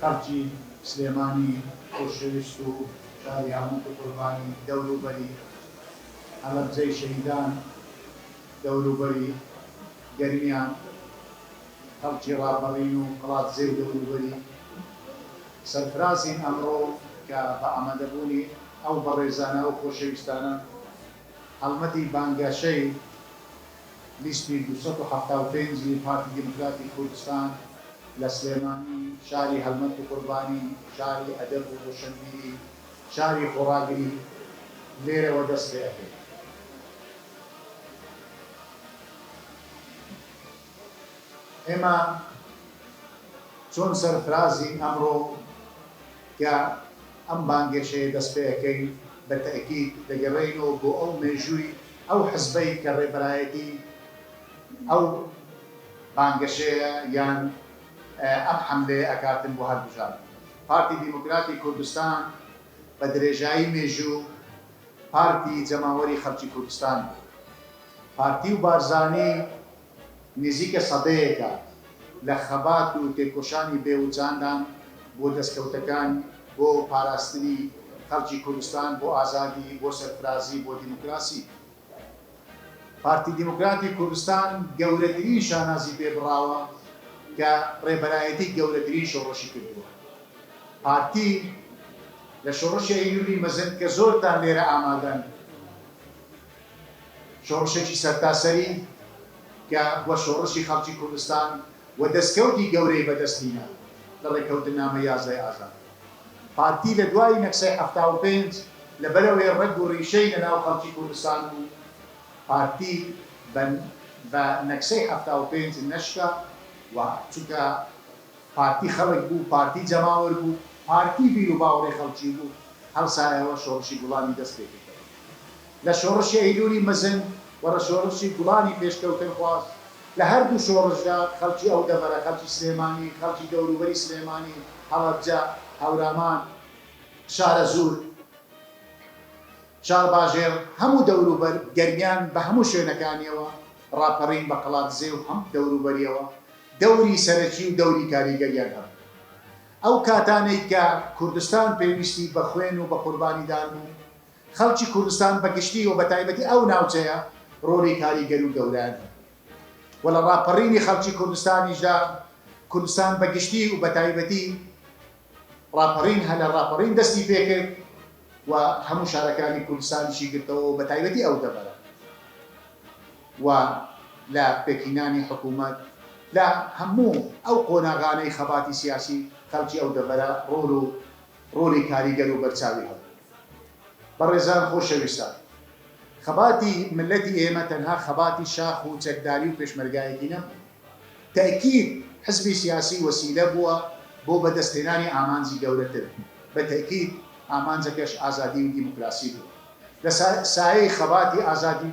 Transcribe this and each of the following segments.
خەڵکی سلێمانی خۆشەویست و شاری هەموو قوربانی دەوروبەری هەڵەبجەی شەهیدان دەوروبەری گەرمیان خەڵکی ڕابەڕین و قڵاتزێ و دەوروبەری سەرفرازین ئەمڕۆ کە بە ئامادەبوونی ئەو بەڕێزانە و خۆشەویستانە هەڵمەتی بانگەشەی لیستی 275 پارتی دموکراتی کوردستان لە سلێمانی شاری هەڵمەت و قوربانی شاری ئەدەب و ڕۆشنبیری شاری خۆڕاگری لێرەوە دەست پێ ئەکرد. ئێمە چۆن سەرفرازی ئەمڕۆ کە ئەم بانگێشەیە دەست پێ ئەەکەین بە تەئکید دەگەڕێینەوە بۆ ئەو مێژووی ئەو حزبەی کە ڕێبەرایەتی ئەو بانگەشەیە یان ئەم حەملەیە ئەکاتن بۆ هەڵبژاردن. پارتی دیموکراتی کوردستان بە درێژایی مێژوو پارتی جەماوەری خەڵکی کوردستان پارتی و بارزانی نزیکە سەدەیەکە لە خەبات و تێکۆشانی بێوجاندان بۆ دەستکەوتەکان بۆ پاراستنی خەڵکی کوردستان بۆ ئازادی بۆ سەرفرازی بۆ دیموکراسی. پارتی دیموکراتی کوردستان گەورەترین شانازی پێبڕاوە کە ڕێبەرایەتی گەورەترین شۆڕشی کردووە. پارتی لە شۆڕشی ئەیلولی مەزن کە زۆرتان لێرە ئامادەن شۆڕشێکی سەرتاسەری کە بۆ شۆڕشی خەڵکی کوردستان و دەستکەوتی گەورەی بەدەستینە لە ڕێکەوتنامە 11 ئازاد. پارتی لە دوای نەکسەی 75 لەبەرەوەی ڕەگ و ڕیشەی لەناو خەڵکی کوردستان بوو. پارتی بە نەکسەی 75 نەشکە و چونکە پارتی خەڵک بوو، پارتی جەماوەر بوو، پارتی بیر و باوەڕی خەڵکی بوو، هەڵسایەوە شۆڕشی گوڵانی دەست پێ کرد. لە شۆڕشی ئەیلولی مەزن وەرە شۆڕشی گوڵانی پێشکەوتن خواست لە هەردوو شۆڕشدا خەڵکی ئەو دەبەرە، خەڵکی سلێمانی، خەڵکی دەوروبەری سلێمانی، هەڵەبجە، هەورامان، شارە زور، شار باژێر، هەموو دەوروبەر گەرمیان بە هەموو شوێنەکانیەوە ڕاپەڕین بە قەڵاتزێ و هەم دەوروبەریەوە دەوری سەرەکی و دەوری کاریگەریان هەبوو. ئەو کاتانەی کە کوردستان پێویستی بە خوێن و بە قوربانیدان بوو، خەڵکی کوردستان بە گشتی و بە تایبەتی ئەو ناوچەیە ڕۆڵی کاریگەر و گەوران و لە ڕاپەڕینی خەڵکی کوردستانیشدا کوردستان بە گشتی و بە تایبەتی ڕاپەڕین هەلە ڕاپەڕین دەستی پێکرد و هەموو شارەکانی کوردستانیشی گرتەوە و بە تایبەتی ئەو دەبەرە و لە پێکینانی حکوومەت لە هەموو ئەو قۆناغانەی خەباتی سیاسی خەڵکی ئەو دەبەرە ڕۆڵی کاریگەر و بەرچاوی هەبوو. بەڕێزان خۆشەویستان، خەباتی ملەتی ئێمە تەنها خەباتی شاخ و چەکداری و پێشمەرگایەتی نەبوو. تەئکید حزبی سیاسی وەسیلە بووە بۆ بەدەستهێنانی ئامانجی گەورەتر. بە تەئکید ئامانجەکەش ئازادی و دیموکراسی بوو. لە سایەی خەباتی ئازادی و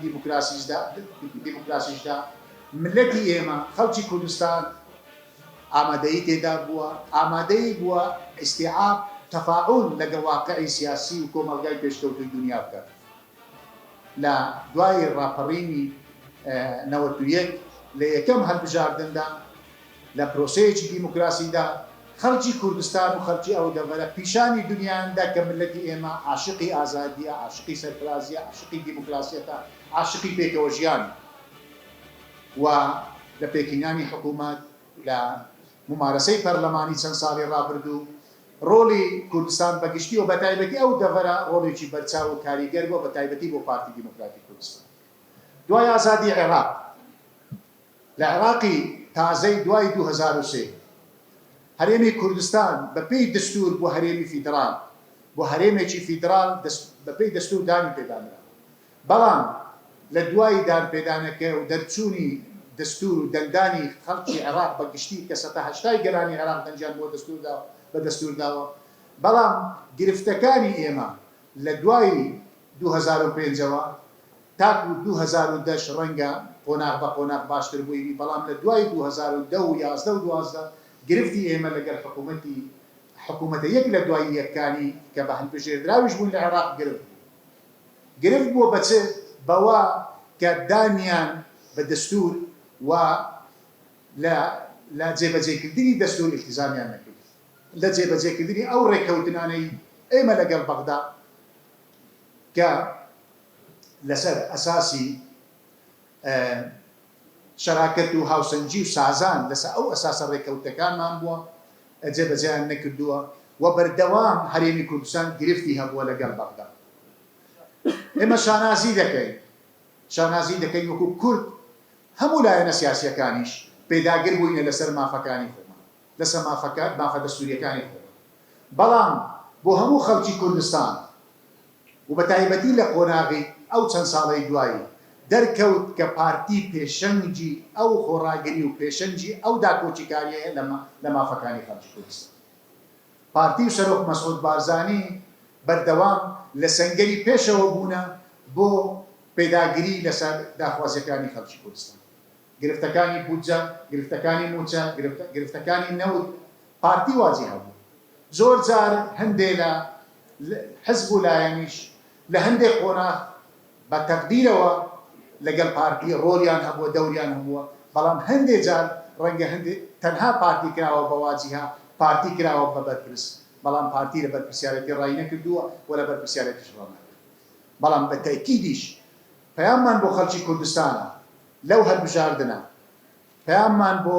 دیموکراسیشدا ملەتی ئێمە خەڵکی کوردستان ئامادەیی تێدا بووە، ئامادەی بووە ئیستیعاب تەفاعول لەگەڵ واقعی سیاسی و کۆمەلگای پێشکەوتوی دنیا بکات. لە دوای ڕاپەڕینی 91 لە یەکەم هەڵبژاردندا لە پرۆسەیەکی دیموکراسیدا خەڵکی کوردستان و خەڵکی ئەو دەبەرە پیشانی دنیادا کە ملەتی ئێمە عاشقی ئازادیە، عاشقی سەرفرازیە، عاشقی دیموکراسیەتە، عاشقی پێکەوە ژیانە و لە پێکینانی حکوومەت لە ممارەسەی پەرلەمانی چەند ساڵی ڕابردوو ڕۆڵی کوردستان بە گشتی و بە تایبەتی ئەو دەڤەرە ڕۆڵێکی بەرچاو و کاریگەر بووە بە تایبەتی بۆ پارتی دیموکراتی کوردستان. دوای ئازادی عێراق لە عێراقی تازەی دوای 2003 هەرێمی کوردستان بە پێی دەستور بۆ هەرێمی فیدرال بۆ هەرێمێکی فیدرال بە پێی دەستور دانی پێدانرا. بەڵام لە دوای دانپێدانەکە و دەرچوونی دەستور و دەنگدانی خەڵکی عێراق بە گشتی کە 180 گەرانی عێراق دەنجیان بۆ بە دەستور داوە، بەڵام گرفتەکانی ئێمە لە دوای 2005ەوە تاکو 2010 ڕەنگە قۆناغ بە قۆناغ باشتر بووی، بەڵام لە دوای 2010 و 11 و 12 گرفتی ئێمە لەگەر حکوومەتە یەک لە دوای یەکانی کە بە هەڵبژێردراویش بوون لە عێراق گرفت بووە بەچ بەوە کە دانیان بە دەستور و لە جێبەجێکردنی دەستور ئیلتیزامیان نەکرد. لە جێبەجێکردنی ئەو ڕێکەوتنانەی ئێمە لەگەڵ بەغدا کە لەسەر ئەساسی شەراکەت و هاوسەنجی و سازان لەسەر ئەو ئەساسە ڕێکەوتەکانمان بووە جێبەجێیان نەکردووە و بەردەوام هەرێمی کوردستان گرفتی هەبووە لەگەڵ بەغدا. ئێمە شانازی دەکەین وەکو کورد هەموو لایەنە سیاسیەکانیش پێداگر بووینە لەسەر مافەکانی خۆمان، لەسەر مافە دەستوریەکانی خۆمان. بەڵام بۆ هەموو خەڵکی کوردستان و بە تایبەتی لە قۆناغی ئەو چەند ساڵەی دوایی دەرکەوت کە پارتی پێشەنگی ئەو خۆڕاگری و پێشەنگی ئەو داکۆچیکاریەیە لە مافەکانی خەڵکی کوردستان. پارتی و سەرۆک مەسعود بارزانی بەردەوام لە سەنگەری پێشەوە بوونە بۆ پێداگری لەسەر داخوازیەکانی خەڵکی کوردستان. گرفتەکانی بودجە، گرفتەکانی موچە، گرفتەکانی نەوت پارتی واجی هەبوو. زۆر جار هەندێک لە حزب و لایەنیش لە هەندێک قۆناغ بە تەقدیرەوە لەگەڵ پارتی ڕۆڵیان هەبووە، دەوریان هەبووە، بەڵام هەندێک جار ڕەنگە تەنها پارتی کراوە بە واجیها، پارتی کراوە بە بەرپرس، بەڵام پارتی لە بەرپرسیارەتی ڕای نەکردووە و لە بەرپرسیارەتیش ڕۆناکرد. بەڵام بە تەکیدیش پەیاممان بۆ خەڵکی کوردستانە لەو هەڵبژاردنە، پەیاممان بۆ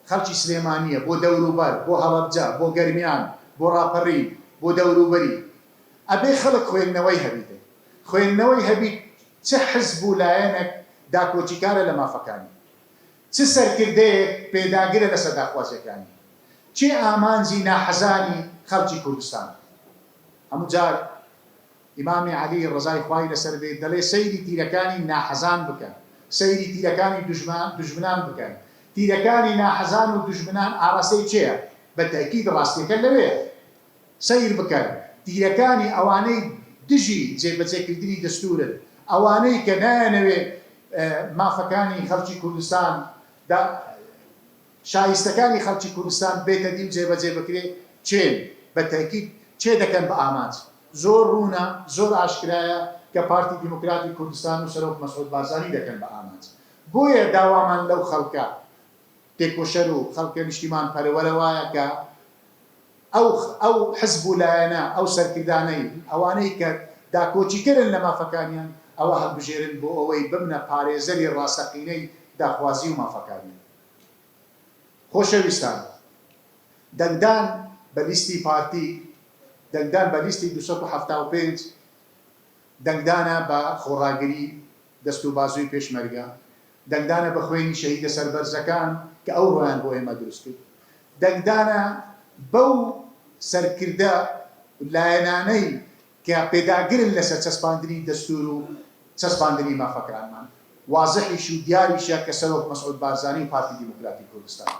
خەڵکی سلێمانیە، بۆ دەوروبەر، بۆ هەڵەبجە، بۆ گەرمیان، بۆ ڕاپەڕی، بۆ دەوروبەری ئەبێ خەڵک خوێندنەوەی هەبیت. خوێندنەوەی هەبیت چه حزب و لایەنێک داکۆچیکارە لە مافەکانی، چه سەرکردەیەک پێداگرە لەسەر داخوازیەکانی، چه ئامانجی ناحەزانی خەڵکی کوردستان. هەموو جار ئیمامی عەلی ڕەزای خوای لەسەر بێت دەڵێ سەیری تیرەکانی ناحەزان بکەن، سەیری تیرەکانی دوژمنان بکەن. تیرەکانی ناحەزان و دوژمنان ئاڕاستەی چێە؟ بە تەکید ڕاستیەکە لەوێ سەیر بکەن. تیرەکانی ئەوانەی دژی جێبەجێکردنی دەستورن، ئەوانەی کە نایەنەوێ مافەکانی خەڵکی کوردستان شایستەکانی خەڵکی کوردستان بێتە دیم جێبەجێ بکرێ چێن بە تەکید چێ دەکەن بە ئامانج. زۆر ڕوونە، زۆر ئاشکرایە کە پارتی دیموکراتی کوردستان و سەرۆک مەسعود بارزانی دەکەن بە ئامانج. بۆیە داوامان لەو خەڵکە تێکۆشەر و خەڵکە نیشتیمان پەرەوەرە وایە کە ئەو حزب و لایەنە ئەو سەرکردانەی ئەوانەی کە داکۆچیکردن لە مافەکانیان ئەوە هەڵبژێرن بۆ ئەوەی ببنە پارێزەری ڕاستەقینەی داخوازی و مافەکانیان. خۆشەویستان، دەنگدان بە لیستی پارتی، دەنگدان بە لیستی 275 دەنگدانە بە خۆڕاگری دەست و بازووی پێشمەرگە، دەنگدانە بە خوێنی شەهیدە سەربەرزەکان کە ئەو ڕۆیان بۆ ئێمە دروست کرد، دەنگدانە بەو سەرکردە لایەنانەی کە پێداگرن لەسەر چەسپاندنی دەستور و چەسپاندنی مافەکانمان. وازحیش و دیاریشە کە سەرۆک مەسعود بارزانی و پارتی دیموکراتی کوردستان.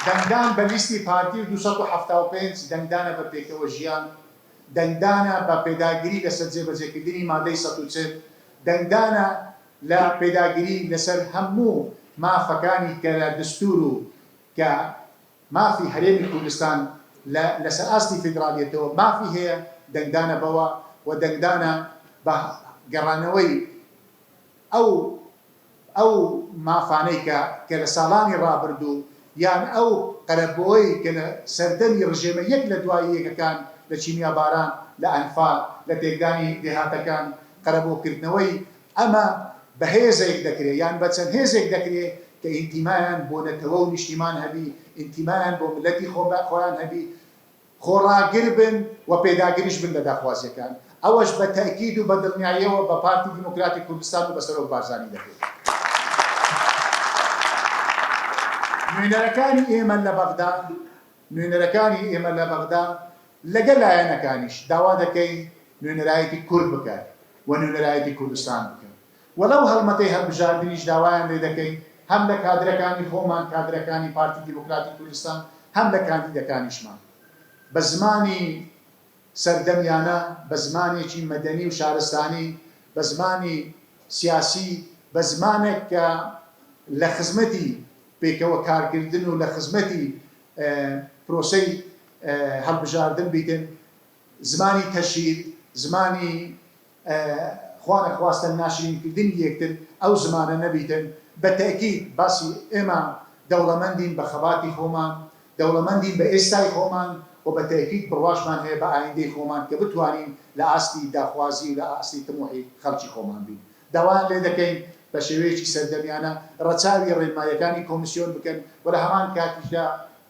دەنگدان بە لیستی پارتی 275 دەنگدانە بە پێکەوە ژیان، دەنگدانە بە پێداگیری لەسەر جێبەجێکردنی مادەی 140، دەنگدانە لە پێداگیری لەسەر هەموو مافەکانی کە لە دستور و کە مافی هەرێمی کوردستان لەسەر ئاستی فیدرالیەتەوە مافی هەیە، دەنگدانە بەوە و دەنگدانە بە گەڕانەوەی ئەو مافانەی کە لە ساڵانی ڕابردوو یان ئەو قەرەبۆی کە لە سەردەمی ڕژێمە یەک لە دوای یەکەکان لە چینیا باران، لە ئەنفال، لە تێکدانی دێهاتەکان قەرەبۆکردنەوەی ئەمە بە هێزێک دەکرێت یان بە چەند هێزێک دەکرێت کە ئینتیمایان بۆ نەتەوە و نیشتیمان هەبی، ئینتیمایان بۆ ملەتی خۆیان هەبی، خۆڕاگر بن و پێداگریش بن لە داخوازیەکان. ئەوەش بە تەکید و بە دڵنیاییەوە بە پارتی دیموکراتی کوردستان و بە سەرۆک بارزانی دەکرێت. نوێنەرەکانی ئێمە لە بەغدا لەگەڵ لایەنەکانیش داوا دەکەین نوێنەرایەتی کورد بکات و نوێنەرایەتی کوردستان بکەن. وەڵەو هەڵمەتەی هەڵبژاردنیش داوایان لێ دەکەین هەم لە کادرەکانی خۆمان، کادرەکانی پارتی دیموکراتی کوردستان، هەم لە کاندیدەکانیشمان بە زمانی سەردەمیانە، بە زمانێکی مەدەنی و شارستانی، بە زمانی سیاسی، بە زمانێک کە لە خزمەتی پێکەوە کارکردن و لە خزمەتی پرۆسەی هەڵبژاردن بیتن، زمانی تەشیر، زمانی خوانەخواستن ناشرینکردنی یەکتر ئەو زمانە نەبیتن. بە تەکید باسی ئێمە دەوڵەمەندین بە خەباتی خۆمان، دەوڵەمەندین بە ئێستای خۆمان و بە تاکید بڕواشمان هەیە بە ئایندەی خۆمان کە بتوانین لە ئاستی داخوازی و لە ئاستی تموحی خەڵکی خۆمان بین. داوایان لێ دەکەین بە شێوەیەکی سەردەمیانە ڕەچاوی ڕێنماییەکانی کۆمیسیۆن بکەن و لە هەمان کاتیشدا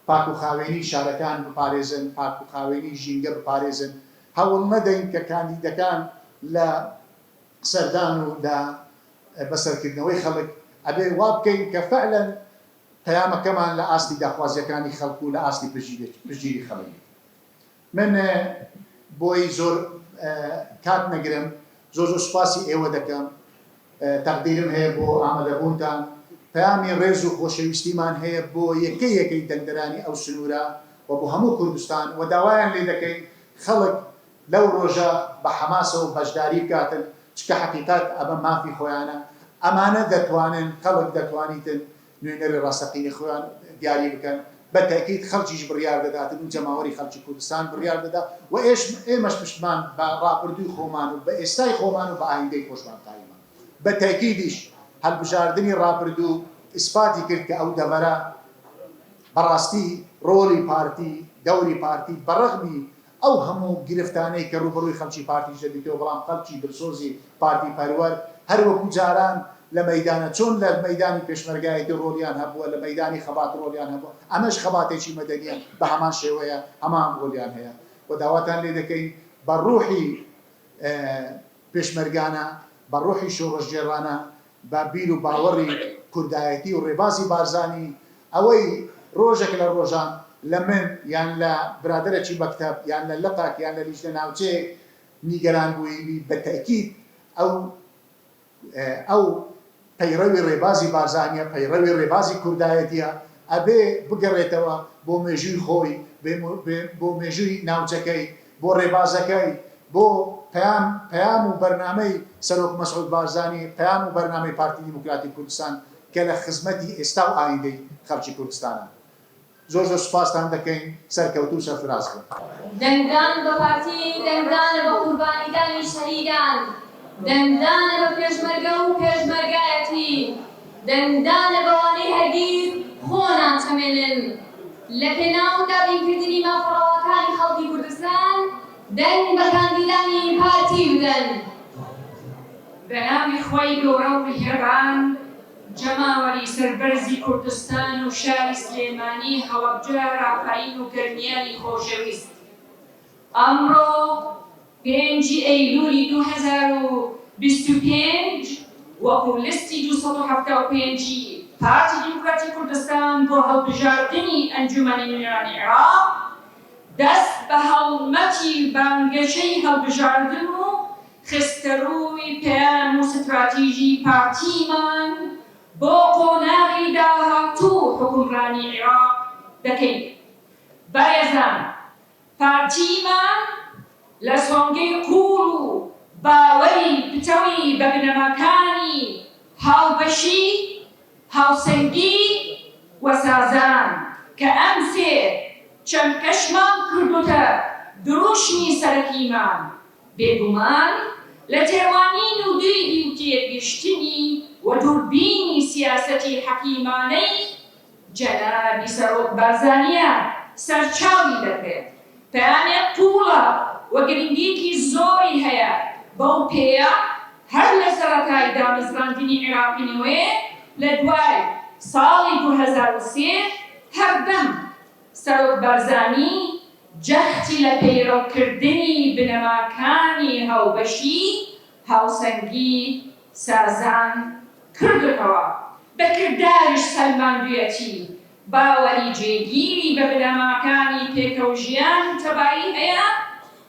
پاک و خاوێنی شارەکان بپارێزن، پاک و خاوێنی ژینگە بپارێزن. هەوڵ نەدەین کە کاندیدەکان لە سەردان و لە بەسەرکردنەوەی خەڵک ئەبێ وا بکەین کە فعلەن پەیامەکەمان لە ئاستی داخوازیەکانی خەڵک و لە ئاستی پشگیری خەڵک. من بۆی زۆر کات نەگرم، زۆر سوپاسی ئێوە دەکەم، تەقدیرم هەیە بۆ ئامادەبوونتان. پەیامی ڕێز و خۆشەویستیمان هەیە بۆ یەکەی دەنگدەرانی ئەو سنوورە و بۆ هەموو کوردستان و داوایان لێ دەکەین خەڵک لەو ڕۆژە بە حەماسەوە بەشداری بکاتن، چکە حەقیقەت ئەمە مافی خۆیانە. ئەمانە دەتوانن، خەڵک دەتوانیتن نوێنەری ڕاستەقینی خۆیان دیاری بکەن. بە تاکید خەڵکیش بڕیار دەداتن و جەماوەری خەڵکی کوردستان بڕیار دەدا و ئێمەش پشتمان بە ڕاپردووی خۆمان و بە ئێستای خۆمان و بە ئایندەی خۆشمان قایمە. بە تاکیدیش هەڵبژاردننی ڕاپردوو ئیسپاتی کرد کە ئەو دەڤەرە بەڕاستی ڕۆڵی پارتی، دەوری پارتی بەڕەغمی ئەو هەموو گرفتانەی کە ڕوبەڕووی خەڵکی پارتیش دەبێتەوە، بەڵام خەڵکی دڵسۆزی پارتی پەروەر هەر وەکو جاران لە مەیدانە، چۆن لە مەیدانی پێشمەرگایەتی ڕۆڵیان هەبووە، لە مەیدانی خەبات ڕۆڵیان هەبووە، ئەمەش خەباتێکی مەدەنیە بە هەمان شێوەیە هەمان ڕۆڵیان هەیە. و داواتان لێ دەکەین بە ڕوحی پێشمەرگانە، بە ڕوحی شۆڕەشجێڕانە، بە بیر و باوەڕی کوردایەتی و ڕێبازی بارزانی ئەوەی ڕۆژێک لە ڕۆژان لە من یان لە برادەرێکی مەکتەب یان لە لەقاک یان لە لیژنە ناوچەیەک نیگەران بووی، بە تاکید ئەو پەیڕەوی ڕێبازی بارزانیە، پەیڕەوی ڕێبازی کوردایەتیە، ئەبێ بگەڕێتەوە بۆ مێژووی خۆی، بۆ مێژووی ناوچەکەی، بۆ ڕێبازەکەی، بۆ پەیام و بەرنامەی سەرۆک مەسعود بارزانی، پەیام و بەرنامەی پارتی دیموکراتی کوردستان کە لە خزمەتی ئێستا و ئایندەی خەڵکی کوردستانە. زۆر سوپاستان دەکەین، سەرکەوتوو و سەرفراز بن. دەنگدان بە پارتی، دەنگدانە بە قوربانیدانی شەهیدان، دەنگدانە بە پێشمەرگە و پێشمەرگایەتی، دەنگدانە بەوانەی هەرگیز خۆ ناچەمێنن لە پێناو دابینکردنی مافەڕەوەکانی خەڵکی کوردستان، دەنگ بە کاندیدانی پارتی بدەن. بە ناوی خۆی گەورە و میهرەبان، جەماوەری سەربەرزی کوردستان و شاری سلێمانی هەڵەبجە ڕاپەین و گەرمیانی خۆشەویست، ئەمڕۆ 5 ئەیلولی 2025 وەکو لستی 275 پارتی دیموکراتی کوردستان بۆ هەڵبژاردننی ئەنجومەنی نوێنەرانی عێراق دەست بە هەڵمەتی بانگەشەی هەڵبژاردن و خستەڕووی پەیام و ستراتیژی پارتیمان بۆ قۆناغی داهاتوو حکومڕانی عێراق دەکەین. بەڕێزان، پارتیمان لە سۆنگەی قوڵ و باوەری پتەوی بە بنەماکانی هاوبەشی، هاوسەنگی و سازان کە ئەم سێ چەمکەشمان کردوتە دروشمی سەرەکیمان، بێگومان لە تێوانین و دویدی و تێگەشتنی و دووربینی سیاسەتی حەکیمانەی جەنابی سەرۆک بارزانیە سەرچاوی دەکرێت. پەیامێک تووڵە و گرنگیەکی زۆری هەیە، بەو پێیە هەر لە سەرەتای دامەزراندنی عێراقی نوێ لە دوای ساڵی 2003 هەردەم سەرۆک بارزانی جەختی لە پەیڕەوکردنی بنەماکانی هاوبەشی، هاوسەنگی، سازان کردوتەوە. بە کرداریش سەلماندوویەتی باوەری جێگیری بە بنەماکانی پێکەوژیان تەبایی هەیە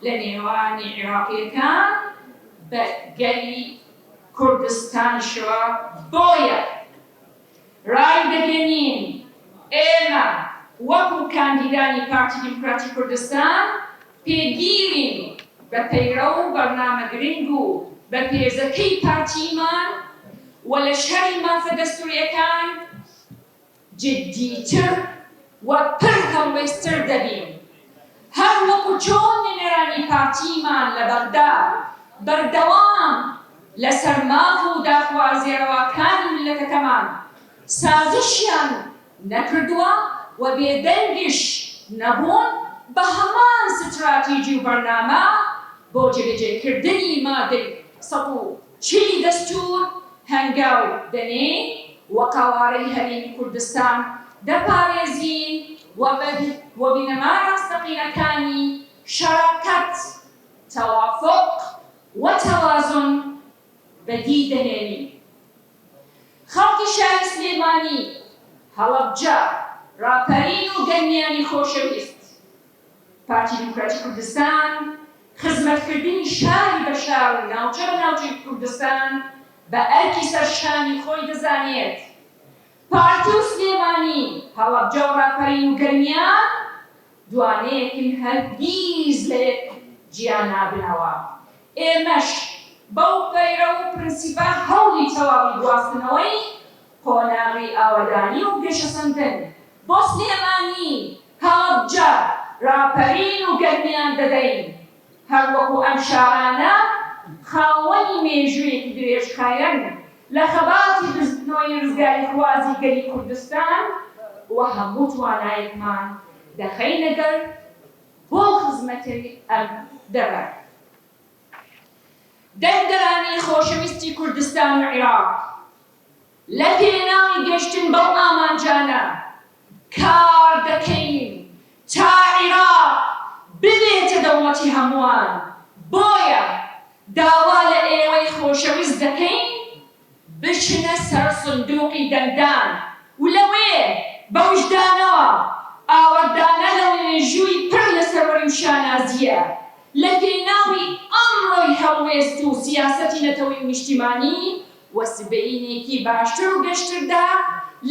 لە نێوانی عێراقیەکان بە گەلی کوردستانشەوە. بۆیە ڕای دەگەنین ئێمە وەکو کاندیدانی پارتی دیموکراتی کوردستان پێگیرین بە پەیڕە و بەرنامە گرنگ و بە پێزەکەی پارتیمان و لە شەڕی مافە دەستووریەکان جددیتر و پڕ هەڵوێستر دەبین. هەر وەکو چۆن نوێنەرانی پارتیمان لە بەغدا بەردەوام لەسەر ماف و داخوازیێڕەوەکانی ملەتەکەمان سازشیان نەکردووە و بێدەنگش نەبوون بە هەمان ستراتیژی و بەرنامە بۆ جێبەجێکردنی مادەی 140 دەستور هەنگاو دەنێ و قاوارەی هەرێمی کوردستان دەپارێزین و بینەما ڕاستەقینەکانی شەراکەت، تەوافق و تەوازن بەدی دەهێنین. خەڵکی شاری سلێمانی، هەڵەبجە، ڕاپەرین و گەنمیانی خۆشەویست، پارتی دیموکراتی کوردستان خزمەتکردنی شاری بە شار و ناوچە بە ناوچەی کوردستان بە ئەرکی سەرشانی خۆی دەزانێت. پارتی و سلێمانی، هەڵەبجە و ڕاپەرین و گەنمیان دوانەیەکن هەرگیز لە یەک جیان نابنەوە. ئێمەش بەو پەیرە و پرنسیپە هەوڵی تەواوی گواستنەوەی قۆناغی ئاوەدانی و گەشەسەندن بۆ سلێمانی، هەڵەبجە، ڕاپەرین و گەنمیان دەدەین. هەروەکو ئەم شارانە خاوەنی مێژوویەکی درێژخایەن لە خەباتی بزنەوەی ڕزگاری خوازی گەلی کوردستان و هەموو توانایەکمان دەخەینە گەر بۆ خزمەتی ئەم دەبەر. دەنگدەرانی خۆشەویستی کوردستان و عێراق لە پێناوی گەشتن بەو ئامانجانە کار دەکەین تا عێراق ببێتە دەوڵەتی هەمووان. بۆیە داوا لە ئێوەی خۆشەویست دەکەین بچنە سەر سندووقی دەنگدان و لەوێ بە وجدانەوە ئاوەردانە لە مێژووی پڕ لە سەروەری و شانازیە لە پێناوی ئەمڕۆی هەڵوێست و سیاسەتی نەتەوەی و نیشتیمانی و سبەینێکی باشتر و گەشتردا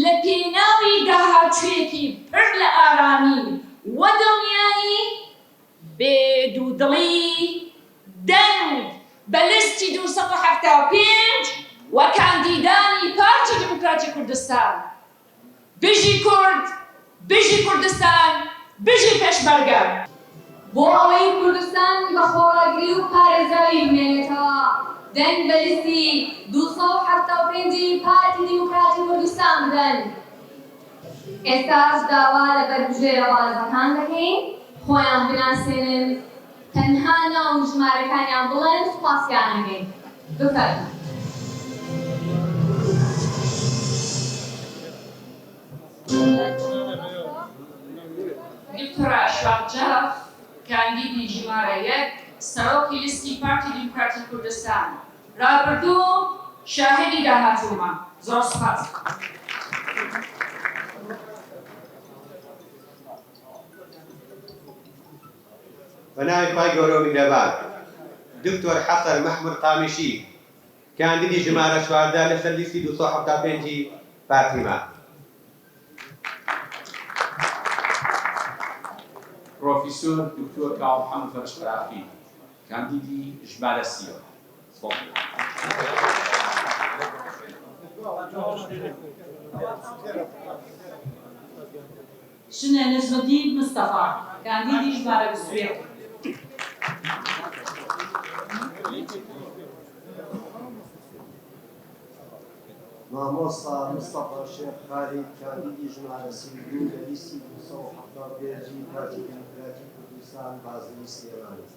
لە پێناوی داهاتوویەکی پڕ لە ئارامی و دڵنیایی بێدوودڵی دەنگ بە لستی 275 و کاندیدانی پارتی دیموکراتی کوردستان. بژی کورد، بژی کوردستان، بژی پێشمەرگە. بۆ ئەوەی کوردستان بە خۆڕاگری و پارێزراوی بمێنێتەوە دەنگ بە لیستی 275 پارتی دیموکراتی کوردستان بدەن. ئێستاش داوا لە بەربژێرە بازرگان دەکەین خۆیان بناسێنن، تەنها ناو و ژمارەکانیان بڵێن سوپاسیان ئەگەین. بفەرماین. دکتۆر ئاشراف جەف، کاندیدی ژمارە 1 سەرۆکی لیستی پارتی دیموکراتی کوردستان. ڕابردوو شاهدی داهاتوومە. زۆر سوپاس. بەناوی خی گەورە و میهرەبان، دکتۆر حەسەن مەحموود قامیشی، کاندیدی ژمارە 14 لەسەر لیستی 275 پارتیمان. پروفیسور دکتۆر کاڵ محەممەد فەرشقراقی، کاندیدی ژمارە 30. شنە نەجمەدین مستەفا، کاندیدی ژمارە 21. مامۆستا مستەفا شێخ خالید، کاندیدی ژمارە 32 لە لیستی 275 پارتی دیموکراتی کوردستان بازرگانی سلێمانی.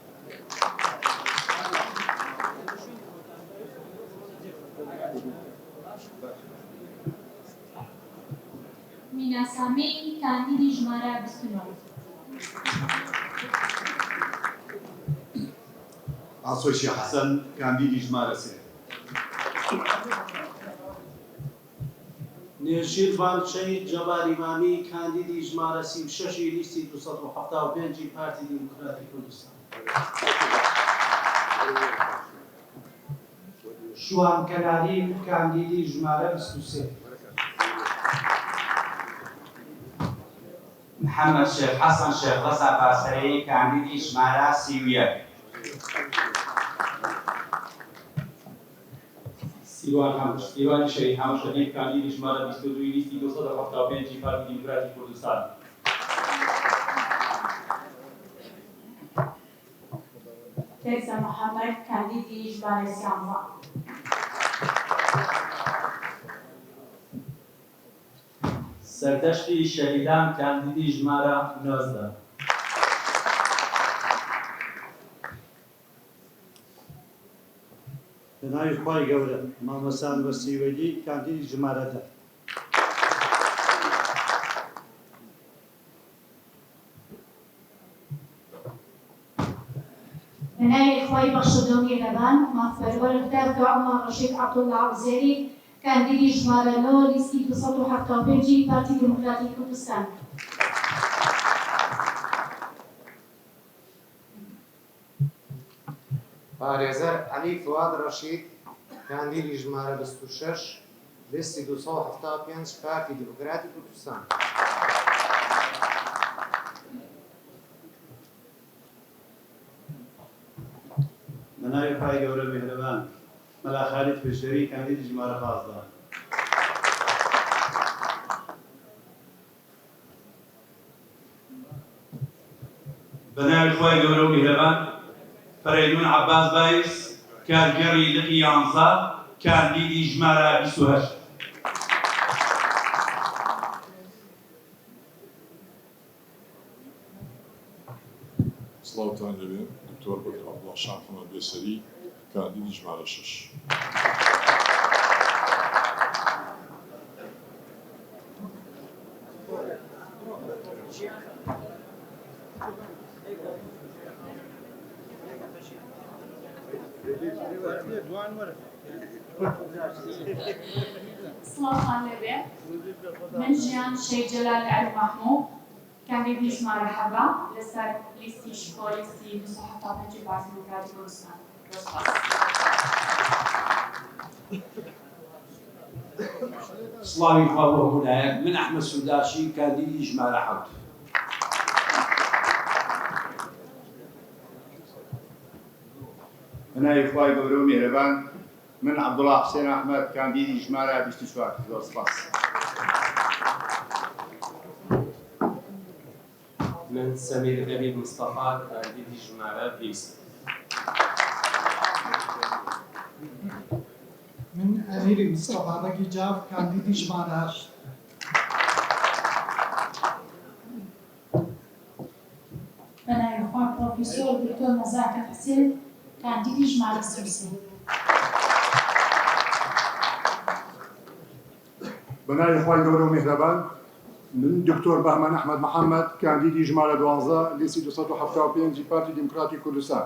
مینا سامی، کاندیدی ژمارە 29. ئاسۆشی حەسەن، کاندیدی ژمارە 3. نێژیروان شەهید جەبار ئیمامی، کاندیدی ژمارە 36 لیستی 275 پارتی دیموکراتی کوردستان. شوان کەناری، کاندیدی ژمارە 23. محەممەد شێخ حەسەن شێخ ڕەزا پاسەرەیی، کاندیدی ژمارە 31. سیروانی شەهید حەمەد شەریف، کاندیدی ژمارە 22 لیستی 275 پارتی دیموکراتی کوردستان. تێرزا محەممەد، کاندیدی ژمارە 13. سەردەشتی شەهیدان کاندیدی ژمارە 19. بەناوی خوای گەورە مامۆستا وەسیوەیی کاندیدی ژمارە 10. بنای إخوای بخشودنی لبان مغفرور دکتر عمر رشید عبدالله عزیری کاندیدی ژمارە 9 لیستی 275 پارتی دموکراتی کوردستان. پارێزەر عەلی فواد ڕەشید کاندیدی ژمارە 26 لیستی 275 پارتی دموکراتی کوردستان. بەناوی خوای گەورە میهرەبان مەلا خالید پێشەوی کاندیدی ژمارە 15. بەناوی خوای گەورە و میهرەبان فەرێدون عەباس بایس کارگەڕی لقی 11 کاندیدی ژمارە 28. سڵاوتان لەبێ دکتۆر بەکر عەبدوڵڵا شاه محەممەد بێسەری کاندیدی ژمارە 6. سڵاوتان لەبێ من ژیان شەیخ جەلال عەلی مەحموود کاندیدی ژمارە 7 لەسەر لیستی شکۆلیستی 275 پارتی دموکراتی کوردستان. سڵاوی خوا بۆ هەموولایەک من ئەحمەد سوداشی کاندیدی ژمارە 7. بەناوی خوای گەورە و میهرەبان من عەبدوڵڵا حوسێن ئەحمەد کاندیدی ژمارە 24. زۆر سپاس. من سمیر غەریب مستەفا کاندیدی ژمارە 20. من ئەمیری مستەفا ڕەگی جاف کاندیدی ژمارە 8. بنای إخوان پروفیسور دکتۆر نەزاکەت حوسێن کاندیدی ژمارە 33. بەناوی خوای گەورە و میهرەبان من دکتۆر بەهمەن ئەحمەد محەممەد کاندیدی ژمارە 12 لیستی 275 پارتی دموکراتی کوردستان.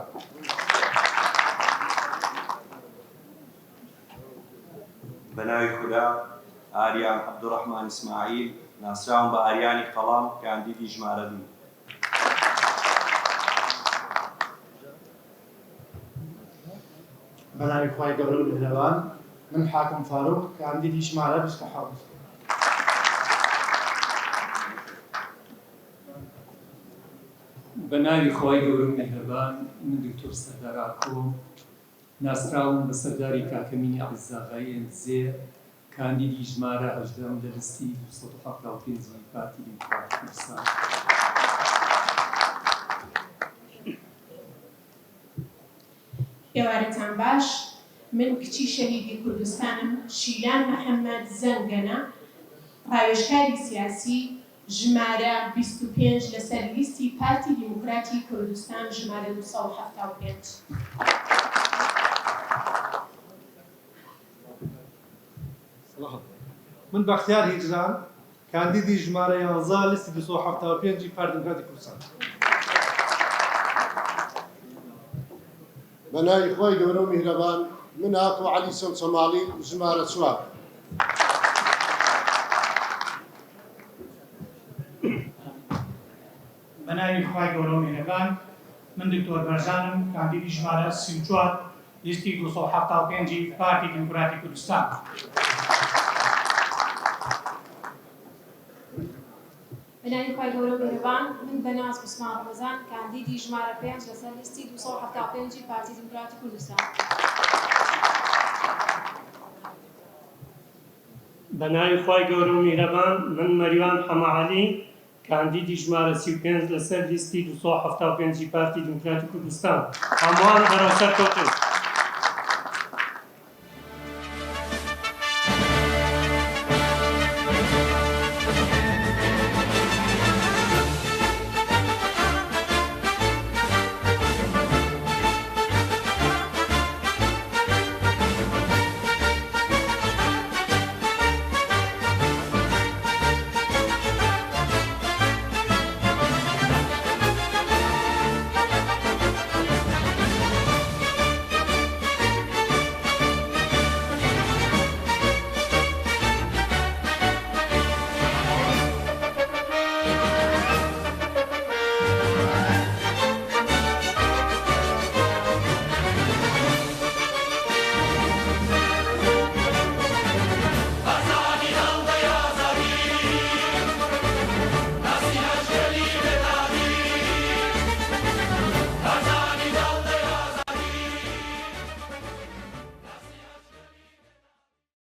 بەناوی خوددا ئاریان عەبدوڕەحمان ئیسماعیل ناسراون بە ئاریانی قەڵام کاندیدی ژمارە 2. بەناوی خوای گەورە و میهرەبان من حاکم فاروق کاندیدی ژمارە 27. بەناوی خوای گەورە و میهرەبان من دکتۆر سەردار ئاکۆ ناسراوم بە سەرداری کاکەمینی عەبدوزاغای ئێنزێ کاندیدی ژمارە 18 لە لیستی 275 پارتی دموکراتی کوردستان. ئێوارەتان باش من کچی شەهیدی کوردستانم شیلان محەممەد زەنگەنە ڕاوێژکاری سیاسی ژمارە 25 لەسەر لیستی پارتی دموکراتی کوردستان ژمارە 275. من بەختیار هیجران کاندیدی ژمارە 11 لیستی 275 پارتی دموکراتی کوردستان. بەناوی خوای گەورە و میهرەبان من هاتوو عەلی سەمسەماڵی ژمارە 4. بەناوی خوای گەورە و میهرەبان من دکتۆر بەرزانم کاندیدی ژمارە 34 لیستی 275 پارتی دموکراتی کوردستان. بنای خوای گەورە و میهرەبان من بەناز عوسمان ڕەمەزان کاندیدی ژمارە 5 لەسەر لیستی 275 پارتی دموکراتی کوردستان. بەناوی خوای گەورە و میهرەبان من مەریوان حەمەعەلی کاندیدی ژمارە 35 لەسەر لیستی 275 پارتی دموکراتی کوردستان. هەمووان بەرەو سەر کەوتن.